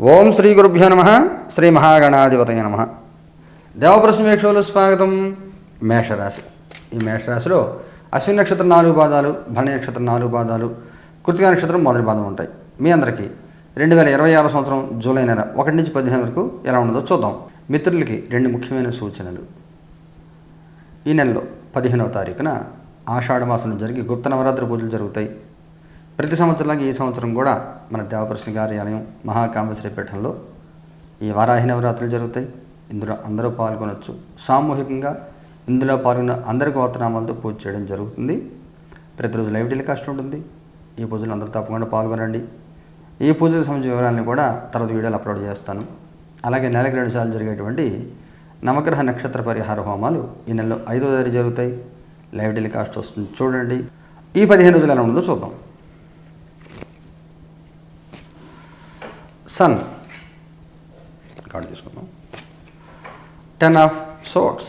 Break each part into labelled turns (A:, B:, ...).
A: ఓం శ్రీ గురుభ్యో నమ. శ్రీ మహాగణాధిపతయ నమ. దేవప్రశ్న వీక్షకులు స్వాగతం. మేషరాశి. ఈ మేషరాశిలో అశ్విని నక్షత్రం 4 పాదాలు, భరణి నక్షత్రం 4 పాదాలు, కృతికా నక్షత్రం మొదటి పాదం ఉంటాయి. మీ అందరికీ 2026 సంవత్సరం జూలై నెల 1 నుంచి 15 వరకు ఎలా ఉండదో చూద్దాం. మిత్రులకి 2 ముఖ్యమైన సూచనలు. ఈ నెలలో 15వ తారీఖున ఆషాఢ మాసంలో జరిగి గుప్త నవరాత్రి పూజలు జరుగుతాయి. ప్రతి సంవత్సరంలాగా ఈ సంవత్సరం కూడా మన దేవప్రశ్న కార్యాలయం మహాకామేశ్వరి పీఠంలో ఈ వారాహి నవరాత్రులు జరుగుతాయి. ఇందులో అందరూ పాల్గొనవచ్చు. సామూహికంగా ఇందులో పాల్గొన్న అందరి గోత్రనామాలతో పూజ చేయడం జరుగుతుంది. ప్రతిరోజు లైవ్ టెలికాస్ట్ ఉంటుంది. ఈ పూజలు అందరూ తప్పకుండా పాల్గొనండి. ఈ పూజలకు సంబంధించిన వివరాలను కూడా తర్వాత వీడియోలు అప్లోడ్ చేస్తాను. అలాగే నెలకు 2 సార్లు జరిగేటువంటి నవగ్రహ నక్షత్ర పరిహార హోమాలు ఈ నెలలో 5వ తేదీ జరుగుతాయి. లైవ్ టెలికాస్ట్ వస్తుంది, చూడండి. ఈ 15 రోజులు ఎలా ఉందో చూద్దాం. సన్ కార్డు తీసుకుందాం. 10 ఆఫ్ సోర్ట్స్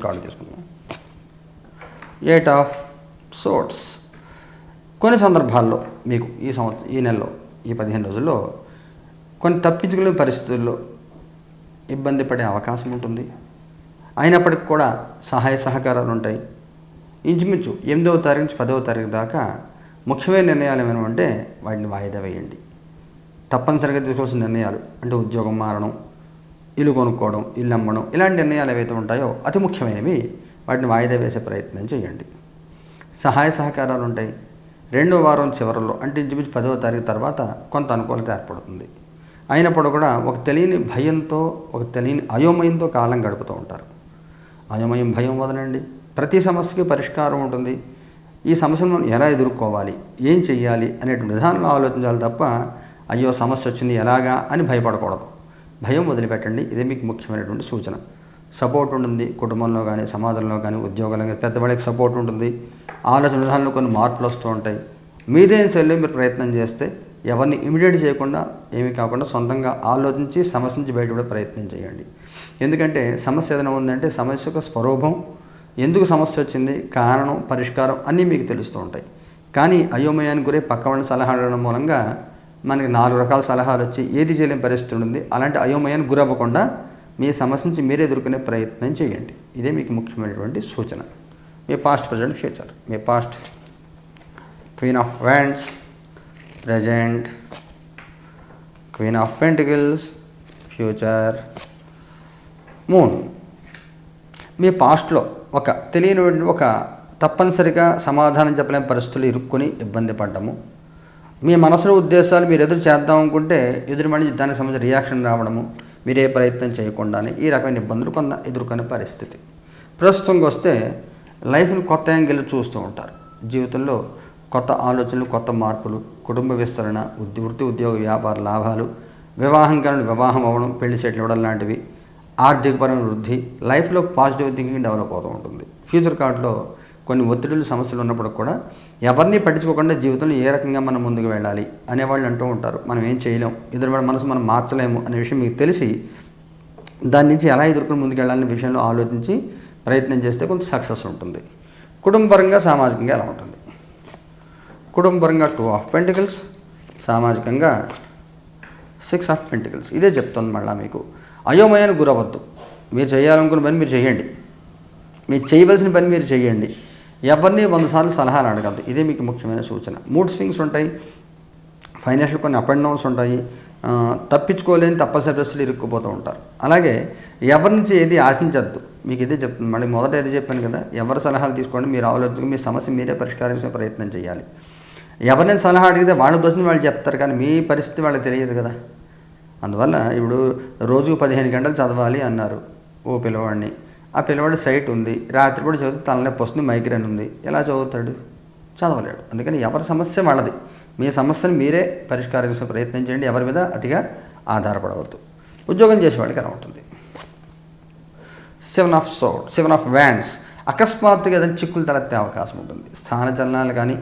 A: కార్డు తీసుకుందాం. 8 ఆఫ్ సోర్ట్స్. కొన్ని సందర్భాల్లో మీకు ఈ నెలలో ఈ 15 రోజుల్లో కొన్ని తప్పించుకునే పరిస్థితుల్లో ఇబ్బంది పడే అవకాశం ఉంటుంది. అయినప్పటికీ కూడా సహాయ సహకారాలు ఉంటాయి. ఇంచుమించు 8వ తారీఖు నుంచి 10వ తారీఖు దాకా ముఖ్యమైన నిర్ణయాలు ఏమైనా ఉంటే వాటిని వాయిదా వేయండి. తప్పనిసరిగా తీసుకోవాల్సిన నిర్ణయాలు అంటే ఉద్యోగం మారడం, ఇల్లు కొనుక్కోవడం, ఇల్లు అమ్మడం, ఇలాంటి నిర్ణయాలు ఏవైతే ఉంటాయో అతి ముఖ్యమైనవి వాటిని వాయిదా వేసే ప్రయత్నం చేయండి. సహాయ సహకారాలు ఉంటాయి. 2వ వారం చివరిలో అంటే ఇంచుమించు 10వ తారీఖు తర్వాత కొంత అనుకూలత ఏర్పడుతుంది. అయినప్పుడు కూడా ఒక తెలియని భయంతో, ఒక తెలియని అయోమయంతో కాలం గడుపుతూ ఉంటారు. అయోమయం, భయం వదలండి. ప్రతి సమస్యకి పరిష్కారం ఉంటుంది. ఈ సమస్యను ఎలా ఎదుర్కోవాలి, ఏం చెయ్యాలి అనేటువంటి విధానంలో ఆలోచించాలి తప్ప అయ్యో సమస్య వచ్చింది ఎలాగా అని భయపడకూడదు. భయం వదిలిపెట్టండి. ఇదే మీకు ముఖ్యమైనటువంటి సూచన. సపోర్ట్ ఉంటుంది. కుటుంబంలో కానీ, సమాజంలో కానీ, ఉద్యోగాల్లో కానీ పెద్దవాళ్ళకి సపోర్ట్ ఉంటుంది. ఆలోచన విధానంలో కొన్ని మార్పులు వస్తూ ఉంటాయి. మీదేం శైలిలో మీరు ప్రయత్నం చేస్తే ఎవరిని ఇమిడియేట్ చేయకుండా, ఏమీ కాకుండా సొంతంగా ఆలోచించి సమస్య నుంచి బయటపడే ప్రయత్నం చేయండి. ఎందుకంటే సమస్య ఏదైనా ఉందంటే సమస్య యొక్క స్వరూపం, ఎందుకు సమస్య వచ్చింది, కారణం, పరిష్కారం అన్నీ మీకు తెలుస్తూ ఉంటాయి. కానీ అయోమయానికి గురే పక్క వాళ్ళని సలహా అడగడం మూలంగా మనకి 4 రకాల సలహాలు వచ్చి ఏది చేయలేని పరిస్థితి ఉంటుంది. అలాంటి అయోమయానికి గురవ్వకుండా మీ సమస్య నుంచి మీరే ఎదుర్కొనే ప్రయత్నం చేయండి. ఇదే మీకు ముఖ్యమైనటువంటి సూచన. మీ పాస్ట్, ప్రజెంట్, ఫ్యూచర్. మీ past queen of wands, present queen of pentacles, future moon. మీ పాస్ట్లో ఒక తెలియని ఒక తప్పనిసరిగా సమాధానం చెప్పలేని పరిస్థితులు ఇరుక్కొని ఇబ్బంది పడ్డము, మీ మనసులో ఉద్దేశాలు మీరు ఎదురు చేద్దాం అనుకుంటే ఎదురు మళ్ళీ దానికి సంబంధించిన రియాక్షన్ రావడము, మీరే ప్రయత్నం చేయకుండానే ఈ రకమైన ఇబ్బందులు కొంత ఎదుర్కొనే పరిస్థితి. ప్రస్తుతంగా వస్తే లైఫ్ని కొత్త యాంగిల్ చూస్తూ ఉంటారు. జీవితంలో కొత్త ఆలోచనలు, కొత్త మార్పులు, కుటుంబ విస్తరణ, వృత్తి ఉద్యోగ వ్యాపార లాభాలు, వివాహం కానీ వివాహం అవ్వడం, పెళ్లి సెటిల్ అవ్వడం లాంటివి, ఆర్థికపరమైన వృద్ధి, లైఫ్లో పాజిటివ్ థింకింగ్ డెవలప్ అవుతూ ఉంటుంది. ఫ్యూచర్ కార్డులో కొన్ని ఒత్తిడులు, సమస్యలు ఉన్నప్పుడు కూడా ఎవరిని పట్టించుకోకుండా జీవితంలో ఏ రకంగా మనం ముందుకు వెళ్ళాలి అనేవాళ్ళు అంటూ ఉంటారు. మనం ఏం చేయలేం, ఎదురువాడి మనసు మనం మార్చలేము అనే విషయం మీకు తెలిసి దాని నుంచి ఎలా ఎదుర్కొని ముందుకు వెళ్ళాలనే విషయంలో ఆలోచించి ప్రయత్నం చేస్తే కొంత సక్సెస్ ఉంటుంది. కుటుంబపరంగా, సామాజికంగా ఎలా ఉంటుంది? కుటుంబపరంగా 2 ఆఫ్ పెంటికల్స్, సామాజికంగా 6 ఆఫ్ పెంటికల్స్. ఇదే చెప్తుంది మళ్ళీ మీకు అయోమయానికి గురవద్దు. మీరు చేయాలనుకున్న పని మీరు చేయండి. మీరు చేయవలసిన పని మీరు చేయండి. ఎవరిని 100 సార్లు సలహాలు అడగద్దు. ఇదే మీకు ముఖ్యమైన సూచన. మూడ్ స్వింగ్స్ ఉంటాయి. ఫైనాన్షియల్ కొన్ని అప్ అండ్ డౌన్స్ ఉంటాయి. తప్పించుకోలేని తప్పనిసరి పరిస్థితులు ఇరుక్కుపోతూ ఉంటారు. అలాగే ఎవరి నుంచి ఏది ఆశించద్దు. మీకు ఇదే చెప్తుంది. మళ్ళీ మొదట ఏది చెప్పాను కదా, ఎవరి సలహాలు తీసుకోండి. మీరు ఆలోచించుకుని మీ సమస్య మీరే పరిష్కరించే ప్రయత్నం చేయాలి. ఎవరిని సలహా అడిగితే వాళ్ళ దోషం వాళ్ళు చెప్తారు, కానీ మీ పరిస్థితి వాళ్ళకి తెలియదు కదా. అందువల్ల ఇప్పుడు రోజుకు 15 గంటలు చదవాలి అన్నారు ఓ పిల్లవాడిని. ఆ పిల్లవాడి సైట్ ఉంది, రాత్రిపూట చదివితే తలనొప్పి వస్తుంది, మైగ్రేన్ ఉంది, ఎలా చదువుతాడు? చదవలేడు. అందుకని ఎవరి సమస్య వాళ్ళది. మీ సమస్యను మీరే పరిష్కరించే ప్రయత్నం చేయండి. ఎవరి మీద అతిగా ఆధారపడవద్దు. ఉద్యోగం చేసే వాళ్ళకి ఎలా ఉంటుంది? 7 ఆఫ్ వ్యాండ్స్. అకస్మాత్తుగా ఏదైనా చిక్కులు తలెత్తే అవకాశం ఉంటుంది. స్థానచలనాలు కానీ,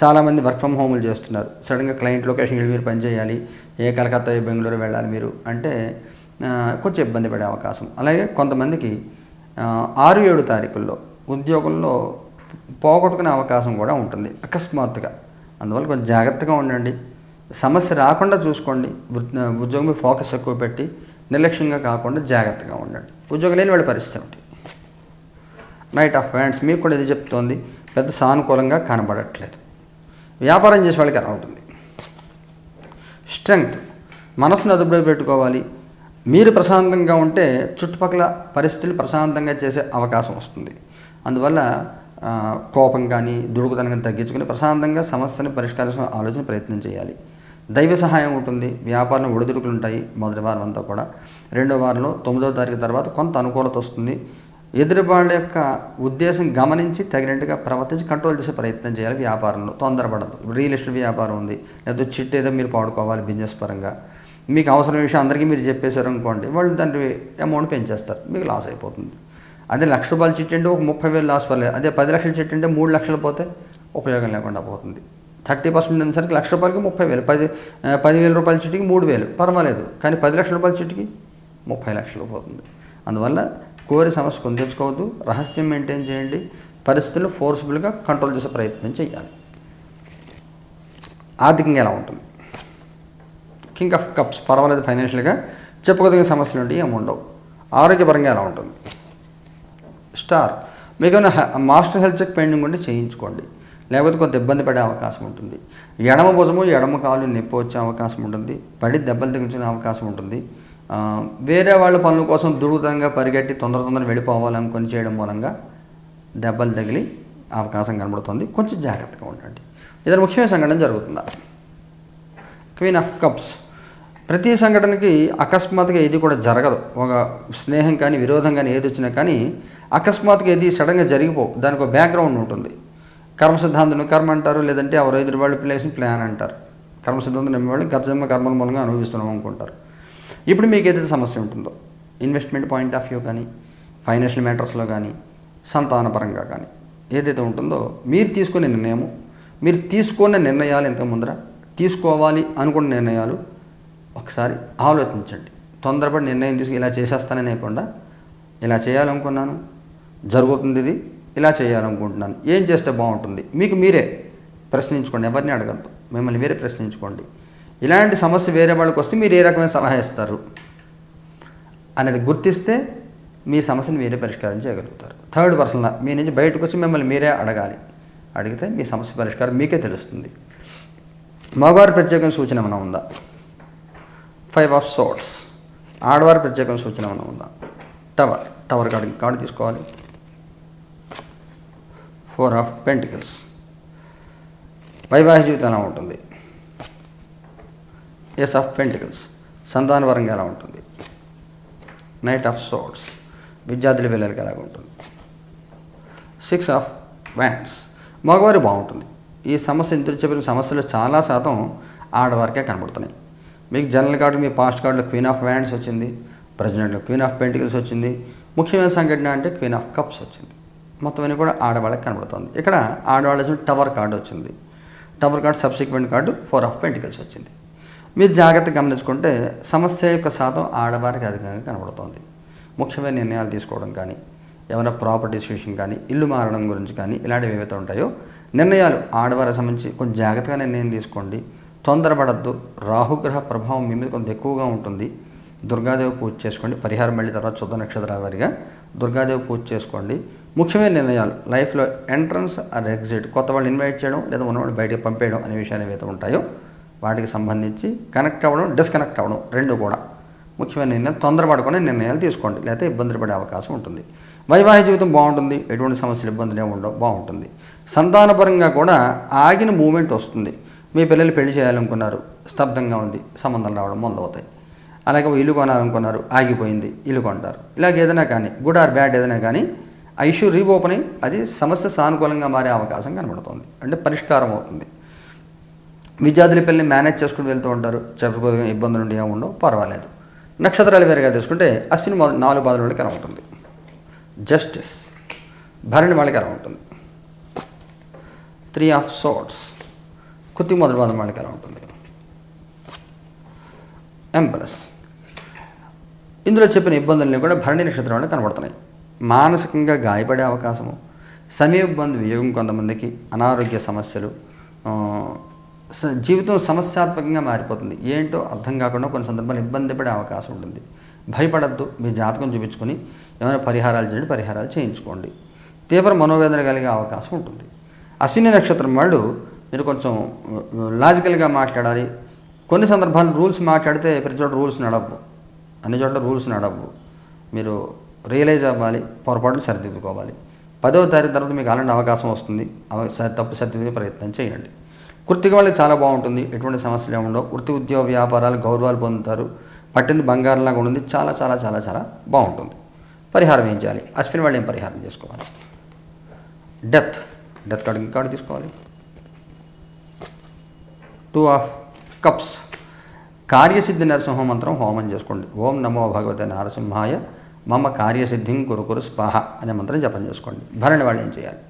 A: చాలామంది వర్క్ ఫ్రమ్ హోమ్లు చేస్తున్నారు. సడన్గా క్లయింట్ లొకేషన్ వెళ్ళి మీరు పనిచేయాలి, ఏ కలకత్తా, ఏ బెంగళూరు వెళ్ళాలి మీరు అంటే కొంచెం ఇబ్బంది పడే అవకాశం. అలాగే కొంతమందికి 6, 7 తారీఖుల్లో ఉద్యోగంలో పోగొట్టుకునే అవకాశం కూడా ఉంటుంది అకస్మాత్తుగా. అందువల్ల కొంచెం జాగ్రత్తగా ఉండండి. సమస్య రాకుండా చూసుకోండి. ఉద్యోగం మీద ఫోకస్ ఎక్కువ పెట్టి నిర్లక్ష్యంగా కాకుండా జాగ్రత్తగా ఉండండి. ఉద్యోగం లేని వాళ్ళ పరిస్థితి ఏమిటి? నైట్ ఆఫ్ వ్యాండ్స్ మీకు కూడా ఇది చెప్తోంది, పెద్ద సానుకూలంగా కనబడట్లేదు. వ్యాపారం చేసే వాళ్ళకి ఎలా ఉంటుంది? స్ట్రెంగ్త్, మనసును అదుపులో పెట్టుకోవాలి. మీరు ప్రశాంతంగా ఉంటే చుట్టుపక్కల పరిస్థితులు ప్రశాంతంగా చేసే అవకాశం వస్తుంది. అందువల్ల కోపం కానీ దుడుకుతనం కానీ తగ్గించుకుని ప్రశాంతంగా సమస్యను పరిష్కరించిన ఆలోచన ప్రయత్నం చేయాలి. దైవ సహాయం ఉంటుంది. వ్యాపారంలో ఒడిదుడుకులు ఉంటాయి. మొదటి వారం అంతా కూడా. రెండో వారంలో 9వ తారీఖు తర్వాత కొంత అనుకూలత వస్తుంది. ఎదుటి వాళ్ళ యొక్క ఉద్దేశం గమనించి తగినట్టుగా ప్రవర్తించి కంట్రోల్ చేసే ప్రయత్నం చేయాలి. వ్యాపారంలో తొందరపడదు. రియల్ ఎస్టేట్ వ్యాపారం ఉంది, లేదా చిట్ ఏదో మీరు పాడుకోవాలి బిజినెస్ పరంగా. మీకు అవసరం విషయం అందరికీ మీరు చెప్పేశారు అనుకోండి, వాళ్ళు దాని అమౌంట్ పెంచేస్తారు, మీకు లాస్ అయిపోతుంది. అదే ₹1,00,000 చిట్ అంటే ఒక 30,000 లాస్ పర్లేదు. అదే 10 లక్షల చిట్ అంటే 3 లక్షలు పోతే ఉపయోగం లేకుండా పోతుంది. 30% అనేసరికి ₹1,00,000కి 30,000, 10,000 రూపాయల చిట్టికి 3,000 పర్వాలేదు. కానీ 10 లక్షల రూపాయల చిట్టికి 30 లక్షలు పోతుంది. అందువల్ల కోరి సమస్య పొందించుకోవద్దు. రహస్యం మెయింటైన్ చేయండి. పరిస్థితులను ఫోర్స్ఫుల్గా కంట్రోల్ చేసే ప్రయత్నం చేయాలి. ఆర్థికంగా ఎలా ఉంటుంది? కింగ్ ఆఫ్ కప్స్, పర్వాలేదు. ఫైనాన్షియల్గా చెప్పుకోదగిన సమస్యలు ఉంటాయి, ఏమి ఉండవు. ఆరోగ్యపరంగా ఎలా ఉంటుంది? స్టార్, మీకు మాస్టర్ హెల్త్ చెక్ పెండింగ్ ఉంటే చేయించుకోండి, లేకపోతే కొంత ఇబ్బంది పడే అవకాశం ఉంటుంది. ఎడమ భుజము ఎడమ కాలు నొప్పి వచ్చే అవకాశం ఉంటుంది. పడి దెబ్బలు తగ్గించుకునే అవకాశం ఉంటుంది. వేరే వాళ్ళ పనుల కోసం దుడుకుతంగా పరిగెట్టి తొందరగా వెళ్ళిపోవాలనుకొని చేయడం మూలంగా దెబ్బలు తగిలి అవకాశం కనబడుతుంది. కొంచెం జాగ్రత్తగా ఉండండి. ఇతర ముఖ్యమైన సంఘటన జరుగుతుందా? క్వీన్ ఆఫ్ కప్స్, ప్రతి సంఘటనకి అకస్మాత్తుగా ఏది కూడా జరగదు. ఒక స్నేహం కానీ విరోధం కానీ ఏది వచ్చినా కానీ అకస్మాత్తుగా ఏది సడన్గా జరిగిపోవు. దానికి ఒక బ్యాక్గ్రౌండ్ ఉంటుంది. కర్మ సిద్ధాంతం కర్మ అంటారు, లేదంటే ఎవరు ఎదురు వాళ్ళు ప్లేసిన ప్లాన్ అంటారు. కర్మ సిద్ధాంతం నమ్మేవాళ్ళు గత జన్మ కర్మల మూలంగా అనుభవిస్తున్నాం అనుకుంటారు. ఇప్పుడు మీకు ఏదైతే సమస్య ఉంటుందో, ఇన్వెస్ట్మెంట్ పాయింట్ ఆఫ్ వ్యూ కానీ, ఫైనాన్షియల్ మ్యాటర్స్లో కానీ, సంతానపరంగా కానీ ఏదైతే ఉంటుందో, మీరు తీసుకునే నిర్ణయము, మీరు తీసుకునే నిర్ణయాలు ఇంతకు ముందర తీసుకోవాలి అనుకున్న నిర్ణయాలు ఒకసారి ఆలోచించండి. తొందరపడి నిర్ణయం తీసుకుని ఇలా చేసేస్తానని లేకుండా, ఇలా చేయాలనుకున్నాను, జరుగుతుంది, ఇది ఇలా చేయాలనుకుంటున్నాను, ఏం చేస్తే బాగుంటుంది, మీకు మీరే ప్రశ్నించుకోండి. ఎవరిని అడగద్దు, మిమ్మల్ని వేరే ప్రశ్నించుకోండి. ఇలాంటి సమస్య వేరే వాళ్ళకి వస్తే మీరు ఏ రకమైన సలహా ఇస్తారు అనేది గుర్తిస్తే మీ సమస్యను మీరే పరిష్కారం చేయగలుగుతారు. థర్డ్ పర్సన్లా మీ నుంచి బయటకు వచ్చి మిమ్మల్ని మీరే అడగాలి. అడిగితే మీ సమస్య పరిష్కారం మీకే తెలుస్తుంది. మగవారి ప్రత్యేకమైన సూచన ఏమైనా ఉందా? 5 ఆఫ్ సోర్ట్స్, ఆడవారి ప్రత్యేకమైన సూచన ఏమైనా ఉందా? టవర్ కార్డు తీసుకోవాలి. 4 ఆఫ్ పెంటికల్స్, వైవాహిక జీవితం ఎలా ఉంటుంది? ఏస్ ఆఫ్ పెంటికల్స్, సంతానపరంగా ఎలా ఉంటుంది? నైట్ ఆఫ్ సోర్ట్స్, విద్యార్థుల పిల్లలకి ఎలా ఉంటుంది? 6 ఆఫ్ వ్యాండ్స్, మగవారు బాగుంటుంది. ఈ సమస్య ఇందులో చెప్పిన సమస్యలు చాలా శాతం ఆడవారికే కనబడుతున్నాయి. మీకు జనరల్ కార్డు, మీ పాస్ట్ కార్డులో క్వీన్ ఆఫ్ వ్యాండ్స్ వచ్చింది, ప్రెసిడెంట్లో క్వీన్ ఆఫ్ పెంటికల్స్ వచ్చింది, ముఖ్యమైన సంఘటన అంటే క్వీన్ ఆఫ్ కప్స్ వచ్చింది. మొత్తం అన్నీ కూడా ఆడవాళ్ళకి కనబడుతుంది. ఇక్కడ ఆడవాళ్ళ టవర్ కార్డు వచ్చింది. Tower card subsequent card 4 of pentacles వచ్చింది. మీరు జాగ్రత్తగా గమనించుకుంటే సమస్య యొక్క శాతం ఆడవారికి అధికంగా కనబడుతోంది. ముఖ్యమైన నిర్ణయాలు తీసుకోవడం కానీ, ఏమైనా ప్రాపర్టీస్ విషయం కానీ, ఇల్లు మారడం గురించి కానీ, ఇలాంటివి ఏవైతే ఉంటాయో నిర్ణయాలు ఆడవారికి సంబంధించి కొంచెం జాగ్రత్తగా నిర్ణయం తీసుకోండి. తొందరపడద్దు. రాహుగ్రహ ప్రభావం మీ మీద కొంత ఎక్కువగా ఉంటుంది. దుర్గాదేవి పూజ చేసుకోండి. పరిహారం మళ్ళీ తర్వాత శుద్ధ నక్షత్రాల వారిగా దుర్గాదేవి పూజ చేసుకోండి. ముఖ్యమైన నిర్ణయాలు లైఫ్లో ఎంట్రన్స్ ఆర్ ఎగ్జిట్, కొత్త వాళ్ళు ఇన్వైట్ చేయడం లేదా ఉన్నవాళ్ళు బయటకు పంపేయడం అనే విషయాలు ఏవైతే ఉంటాయో వాటికి సంబంధించి కనెక్ట్ అవ్వడం, డిస్కనెక్ట్ అవ్వడం, రెండు కూడా ముఖ్యమైన నిర్ణయాలు. తొందరపడకుండా నిర్ణయాలు తీసుకోండి, లేకపోతే ఇబ్బందులు పడే అవకాశం ఉంటుంది. వైవాహిక జీవితం బాగుంటుంది, ఎటువంటి సమస్యలు ఇబ్బందులు ఏమి ఉండవు, బాగుంటుంది. సంతానపరంగా కూడా ఆగిన మూమెంట్ వస్తుంది. మీ పిల్లలు పెళ్లి చేయాలనుకున్నారు, స్తబ్దంగా ఉంది, సంబంధాలు రావడం మొదలవుతాయి. అలాగే ఇల్లు కొనాలనుకున్నారు, ఆగిపోయింది, ఇల్లు కొంటారు. ఇలాగ ఏదైనా కానీ గుడ్ ఆర్ బ్యాడ్ ఏదైనా కానీ ఆ ఇష్యూ రీఓపెన్ అయ్యి అది సమస్య సానుకూలంగా మారే అవకాశం కనబడుతుంది, అంటే పరిష్కారం అవుతుంది. విద్యార్థుల పిల్లల్ని మేనేజ్ చేసుకుని వెళ్తూ ఉంటారు, చెప్పుకోదగిన ఇబ్బందులు ఉండి ఏమి ఉండవు, పర్వాలేదు. నక్షత్రాలు వేరుగా తీసుకుంటే అశ్విని 4 పాదాల వాళ్ళకి ఎలా ఉంటుంది? జస్టిస్. భరణి వాళ్ళకి ఎలా ఉంటుంది? 3 ఆఫ్ సోర్ట్స్. కృతి మొదటి పాదం వాళ్ళకి ఎలా ఉంటుంది? ఎంప్రెస్. ఇందులో చెప్పిన ఇబ్బందుల్ని కూడా భరణి నక్షత్రం వాళ్ళకి కనబడుతున్నాయి. మానసికంగా గాయపడే అవకాశము, సమీప బంధు వియోగం, కొంతమందికి అనారోగ్య సమస్యలు, జీవితం సమస్యాత్మకంగా మారిపోతుంది. ఏంటో అర్థం కాకుండా కొన్ని సందర్భాలు ఇబ్బంది పడే అవకాశం ఉంటుంది. భయపడద్దు. మీ జాతకం చూపించుకొని ఏమైనా పరిహారాలు చేయండి, పరిహారాలు చేయించుకోండి. తీవ్ర మనోవేదన కలిగే అవకాశం ఉంటుంది. అశ్విని నక్షత్రం వాళ్ళు మీరు కొంచెం లాజికల్గా మాట్లాడాలి. కొన్ని సందర్భాలు రూల్స్ మాట్లాడితే ప్రతి చోట రూల్స్ నడవు, అన్ని చోట్ల రూల్స్ నడవు. మీరు రియలైజ్ అవ్వాలి, పొరపాట్లు సరిదిద్దుకోవాలి. 10వ తారీఖు తర్వాత మీకు అలాంటి అవకాశం వస్తుంది. తప్పు సరిదిద్దే ప్రయత్నం చేయండి. వృత్తికి వాళ్ళకి చాలా బాగుంటుంది. ఎటువంటి సమస్యలు ఏముండవు. వృత్తి, ఉద్యోగ, వ్యాపారాలు, గౌరవాలు పొందుతారు. పట్టింది బంగారంలాగా ఉంటుంది. చాలా చాలా చాలా చాలా బాగుంటుంది. పరిహారం ఏం చేయాలి? అశ్విని వాళ్ళు ఏం పరిహారం చేసుకోవాలి? డెత్ కార్డు తీసుకోవాలి. 2 ఆఫ్ కప్స్. కార్యసిద్ధి నరసింహ మంత్రం హోమం చేసుకోండి. ఓం నమో భగవతే నరసింహాయ మమ కార్యసిద్ధిం కురు స్వాహ అనే మంత్రం జపం చేసుకోండి. భరణి వాళ్ళు ఏం చేయాలి?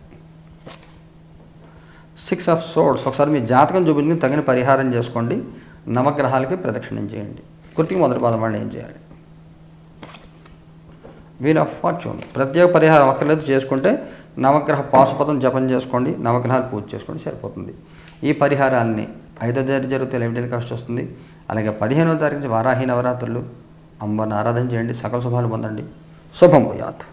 A: 6 ఆఫ్ సోర్డ్స్. ఒకసారి మీ జాతకం చూపించుకుని తగిన పరిహారం చేసుకోండి. నవగ్రహాలకి ప్రదక్షిణం చేయండి. కృతికి మొదటి పాదం వాళ్ళు ఏం చేయాలి? Wheel of fortune. ప్రత్యేక పరిహారం అక్కర్లేదు, చేసుకుంటే నవగ్రహ పాశుపతం జపం చేసుకోండి, నవగ్రహాలు పూజ చేసుకోండి, సరిపోతుంది. ఈ పరిహారాన్ని 5వ తారీఖు జరిగితే లైవ్ టెలికాస్ట్ వస్తుంది. అలాగే 15వ తారీఖు నుంచి వారాహి నవరాత్రులు అమ్మవారిని ఆరాధన చేయండి. సకల శుభాలు పొందండి. శుభం భూయాత్.